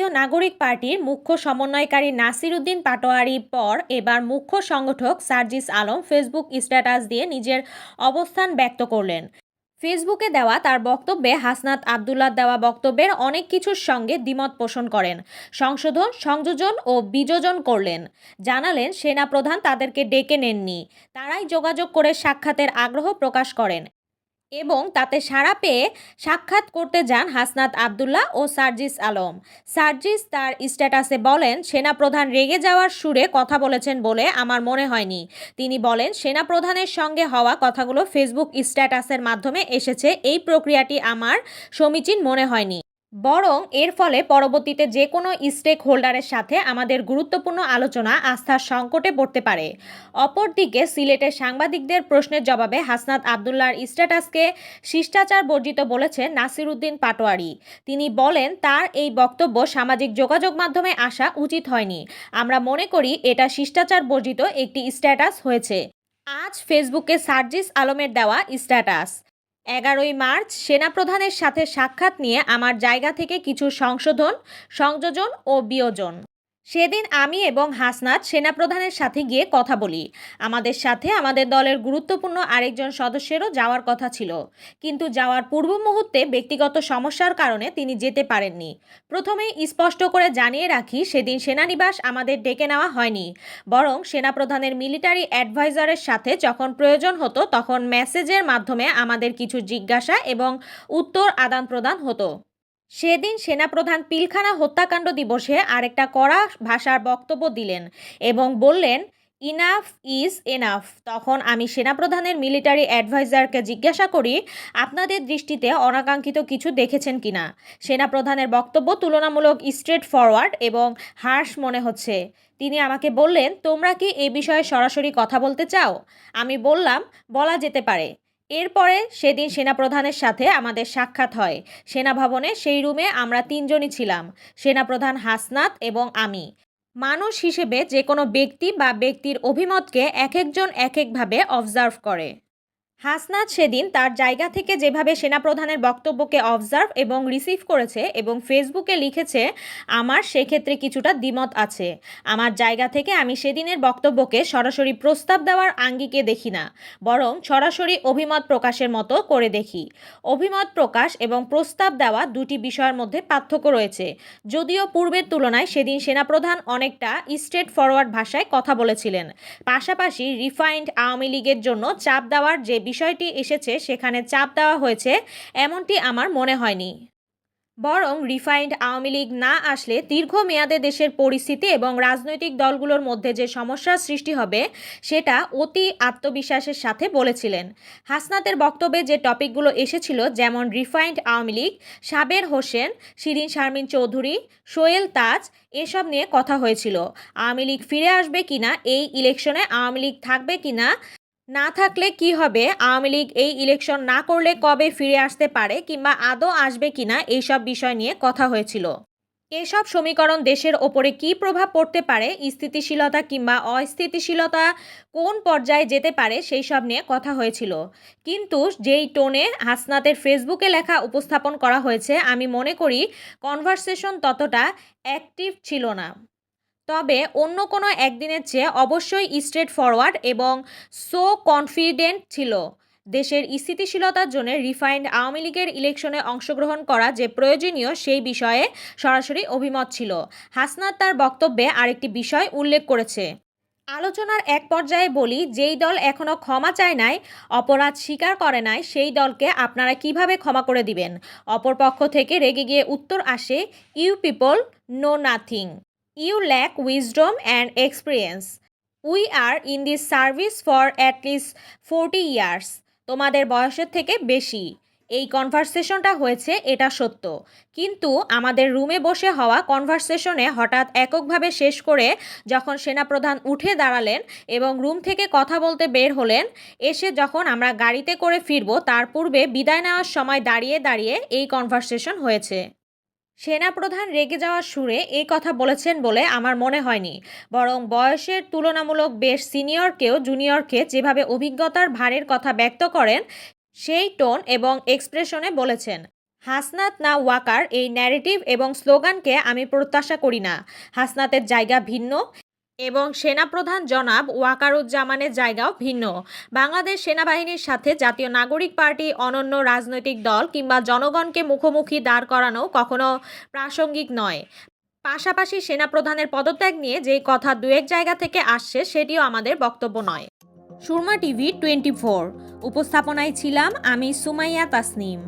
জাতীয় নাগরিক পার্টির মুখ্য সমন্বয়কারী নাসির উদ্দিন পাটোয়ারির পর এবার মুখ্য সংগঠক সার্জিস আলম ফেসবুক স্ট্যাটাস দিয়ে নিজের অবস্থান ব্যক্ত করলেন। ফেসবুকে দেওয়া তার বক্তব্যে হাসনাত আবদুল্লাহ দেওয়া বক্তব্যের অনেক কিছুর সঙ্গে দ্বিমত পোষণ করেন, সংশোধন, সংযোজন ও বিযোজন করলেন। জানালেন সেনাপ্রধান তাদেরকে ডেকে নেননি, তারাই যোগাযোগ করে সাক্ষাতের আগ্রহ প্রকাশ করেন এবং তাতে সাড়া পেয়ে সাক্ষাৎ করতে যান হাসনাত আবদুল্লাহ ও সার্জিস আলম। সার্জিস তার স্ট্যাটাসে বলেন, সেনাপ্রধান রেগে যাওয়ার সুরে কথা বলেছেন বলে আমার মনে হয়নি। তিনি বলেন, সেনাপ্রধানের সঙ্গে হওয়া কথাগুলো ফেসবুক স্ট্যাটাসের মাধ্যমে এসেছে, এই প্রক্রিয়াটি আমার সমীচীন মনে হয়নি। বরং এর ফলে পরবর্তীতে যে কোনো স্টেক হোল্ডারের সাথে আমাদের গুরুত্বপূর্ণ আলোচনা আস্থার সংকটে পড়তে পারে। অপরদিকে সিলেটের সাংবাদিকদের প্রশ্নের জবাবে হাসনাত আবদুল্লাহর স্ট্যাটাসকে শিষ্টাচার বর্জিত বলেছেন নাসির উদ্দিন পাটোয়ারি। তিনি বলেন, তার এই বক্তব্য সামাজিক যোগাযোগ মাধ্যমে আসা উচিত হয়নি। আমরা মনে করি এটা শিষ্টাচার বর্জিত একটি স্ট্যাটাস হয়েছে। আজ ফেসবুকে সার্জিস আলমের দেওয়া স্ট্যাটাস। 11ই মার্চ সেনাপ্রধানের সাথে সাক্ষাৎ নিয়ে আমার জায়গা থেকে কিছু সংশোধন, সংযোজন ও বিয়োজন। সেদিন আমি এবং হাসনাত সেনাপ্রধানের সাথে গিয়ে কথা বলি। আমাদের সাথে আমাদের দলের গুরুত্বপূর্ণ আরেকজন সদস্যেরও যাওয়ার কথা ছিল, কিন্তু যাওয়ার পূর্ব মুহূর্তে ব্যক্তিগত সমস্যার কারণে তিনি যেতে পারেননি। প্রথমেই স্পষ্ট করে জানিয়ে রাখি, সেদিন সেনানিবাস আমাদের ডেকে নেওয়া হয়নি, বরং সেনাপ্রধানের মিলিটারি অ্যাডভাইজারের সাথে যখন প্রয়োজন হতো তখন মেসেজের মাধ্যমে আমাদের কিছু জিজ্ঞাসা এবং উত্তর আদান প্রদান হতো। সেদিন সেনাপ্রধান পিলখানা হত্যাকাণ্ড দিবসে আরেকটা কড়া ভাষার বক্তব্য দিলেন এবং বললেন, ইনাফ ইজ এনাফ। তখন আমি সেনাপ্রধানের মিলিটারি অ্যাডভাইজারকে জিজ্ঞাসা করি, আপনাদের দৃষ্টিতে অনাকাঙ্ক্ষিত কিছু দেখেছেন কিনা? সেনাপ্রধানের বক্তব্য তুলনামূলক স্ট্রেট ফরওয়ার্ড এবং হার্শ মনে হচ্ছে। তিনি আমাকে বললেন, তোমরা কি এ বিষয়ে সরাসরি কথা বলতে চাও? আমি বললাম, বলা যেতে পারে। এরপরে সেদিন সেনাপ্রধানের সাথে আমাদের সাক্ষাৎ হয়। সেনাভবনে সেই রুমে আমরা তিনজনই ছিলাম, সেনাপ্রধান, হাসনাত এবং আমি। মানুষ হিসেবে যে কোনো ব্যক্তি বা ব্যক্তির অভিমতকে এক একজন এক একভাবে অবজার্ভ করে। হাসনাত সেদিন তার জায়গা থেকে যেভাবে সেনাপ্রধানের বক্তব্যকে অবজার্ভ এবং রিসিভ করেছে এবং ফেসবুকে লিখেছে, আমার সেক্ষেত্রে কিছুটা দ্বিমত আছে। আমার জায়গা থেকে আমি সেদিনের বক্তব্যকে সরাসরি প্রস্তাব দেওয়ার আঙ্গিকে দেখি না, বরং সরাসরি অভিমত প্রকাশের মতো করে দেখি। অভিমত প্রকাশ এবং প্রস্তাব দেওয়া দুটি বিষয়ের মধ্যে পার্থক্য রয়েছে। যদিও পূর্বের তুলনায় সেদিন সেনাপ্রধান অনেকটা স্ট্রেট ফরওয়ার্ড ভাষায় কথা বলেছিলেন, পাশাপাশি রিফাইন্ড আওয়ামী লীগের জন্য চাপ দেওয়ার যে বিষয়টি এসেছে সেখানে চাপ দেওয়া হয়েছে এমনটি আমার মনে হয়নি। বরং রিফাইন্ড আওয়ামী লীগ না আসলে দীর্ঘমেয়াদে দেশের পরিস্থিতি এবং রাজনৈতিক দলগুলোর মধ্যে যে সমস্যার সৃষ্টি হবে সেটা অতি আত্মবিশ্বাসের সাথে বলেছিলেন। হাসনাতের বক্তব্যে যে টপিকগুলো এসেছিল, যেমন রিফাইন্ড আওয়ামী লীগ, সাবের হোসেন, শিরিন শারমিন চৌধুরী, সোহেল তাজ, এসব নিয়ে কথা হয়েছিল। আওয়ামী লীগ ফিরে আসবে কিনা, এই ইলেকশনে আওয়ামী লীগ থাকবে কিনা, না থাকলে কি হবে, আওয়ামী লীগ এই ইলেকশন না করলে কবে ফিরে আসতে পারে কিংবা আদৌ আসবে কিনা, এইসব বিষয় নিয়ে কথা হয়েছিল। এসব সমীকরণ দেশের ওপরে কী প্রভাব পড়তে পারে, স্থিতিশীলতা কিংবা অস্থিতিশীলতা কোন পর্যায়ে যেতে পারে, সেই সব নিয়ে কথা হয়েছিল। কিন্তু যেই টোনে হাসনাতের ফেসবুকে লেখা উপস্থাপন করা হয়েছে, আমি মনে করি কনভারসেশন ততটা অ্যাক্টিভ ছিল না। তবে অন্য কোনো একদিনের চেয়ে অবশ্যই স্ট্রেট ফরওয়ার্ড এবং সো কনফিডেন্ট ছিল। দেশের স্থিতিশীলতার জন্য রিফাইন্ড আওয়ামী লীগের ইলেকশনে অংশগ্রহণ করা যে প্রয়োজনীয় সেই বিষয়ে সরাসরি অভিমত ছিল। হাসনাত তার বক্তব্যে আরেকটি বিষয় উল্লেখ করেছে। আলোচনার এক পর্যায়ে বলি, যেই দল এখনও ক্ষমা চায় নাই, অপরাধ স্বীকার করে নাই, সেই দলকে আপনারা কিভাবে ক্ষমা করে দিবেন? অপরপক্ষ থেকে রেগে গিয়ে উত্তর আসে, you people know nothing, you lack wisdom and experience, we are in this service for at least 40 years. তোমাদের বয়সের থেকে বেশি। এই কনভারসেশনটা হয়েছে, এটা সত্য। কিন্তু আমাদের রুমে বসে হওয়া কনভারসেশনে হঠাৎ এককভাবে শেষ করে যখন সেনাপ্রধান উঠে দাঁড়ালেন এবং রুম থেকে কথা বলতে বের হলেন, এসে যখন আমরা গাড়িতে করে ফিরব তার পূর্বে বিদায় নেওয়ার সময় দাঁড়িয়ে দাঁড়িয়ে এই কনভারসেশন হয়েছে। সেনাপ্রধান রেগে যাওয়ার সুরে এই কথা বলেছেন বলে আমার মনে হয়নি, বরং বয়সের তুলনামূলক বেশ সিনিয়র জুনিয়রকে যেভাবে অভিজ্ঞতার ভারের কথা ব্যক্ত করেন সেই টোন এবং এক্সপ্রেশনে বলেছেন। হাসনাত না ওয়াকার এই ন্যারেটিভ এবং স্লোগানকে আমি প্রত্যাশা করি না। হাসনাতের জায়গা ভিন্ন এবং সেনাপ্রধান জনাব ওয়াকারুজ্জামানের জায়গাও ভিন্ন। বাংলাদেশ সেনাবাহিনীর সাথে জাতীয় নাগরিক পার্টি, অনন্য রাজনৈতিক দল কিংবা জনগণকে মুখোমুখি দাঁড় করানো কখনো প্রাসঙ্গিক নয়। পাশাপাশি সেনাপ্রধানের পদত্যাগ নিয়ে যেই কথা দু এক জায়গা থেকে আসছে সেটিও আমাদের বক্তব্য নয়। সুরমা টিভি 24 উপস্থাপনায় ছিলাম আমি সুমাইয়া তাসনিম।